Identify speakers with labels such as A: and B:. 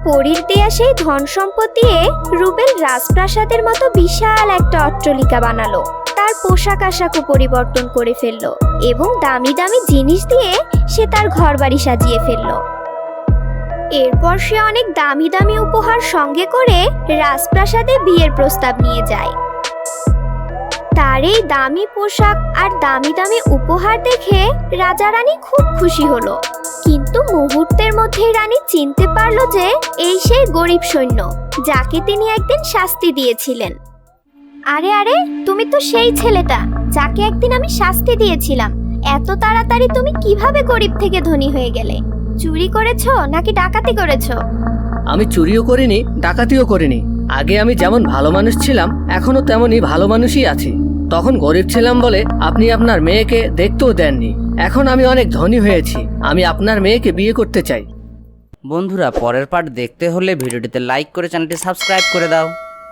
A: পরীর দেয়া সেই ধন সম্পদ দিয়ে রুবেল রাজপ্রাসাদের মতো বিশাল একটা অট্টালিকা বানালো। তার পোশাক আশাকও পরিবর্তন করে ফেললো এবং দামি দামি জিনিস দিয়ে সে তার ঘরবাড়ি সাজিয়ে ফেললো। এরপর সে অনেক দামি দামি উপহার সঙ্গে করে রাজপ্রাসাদে বিয়ের প্রস্তাব নিয়ে যায়। তার এই দামি পোশাক আর দামি দামি উপহার দেখে রাজা রানী খুব খুশি হলো, কিন্তু মুহূর্তের মধ্যেই রানী চিনতে পারলো যে এই সেই গরিব সৈন্য যাকে তিনি একদিন শাস্তি দিয়েছিলেন। আরে আরে, তুমি তো সেই ছেলেটা যাকে একদিন আমি শাস্তি দিয়েছিলাম। এত তাড়াতাড়ি তুমি কিভাবে গরিব থেকে ধনী হয়ে গেলে? চুরি করেছো নাকি ডাকাতি করেছো?
B: আমি চুরিও করিনি, ডাকাতিও করিনি। আগে আমি যেমন ভালো মানুষ ছিলাম এখনো তেমনই ভালো মানুষই আছি। তখন গরিব ছিলাম বলে আপনি আপনার মেয়েকে দেখতেও দেননি। এখন আমি অনেক ধনী হয়েছি, আমি আপনার মেয়েকে বিয়ে করতে চাই।
C: বন্ধুরা, পরের পার্ট দেখতে হলে ভিডিওটিতে লাইক করে চ্যানেলটি সাবস্ক্রাইব করে দাও।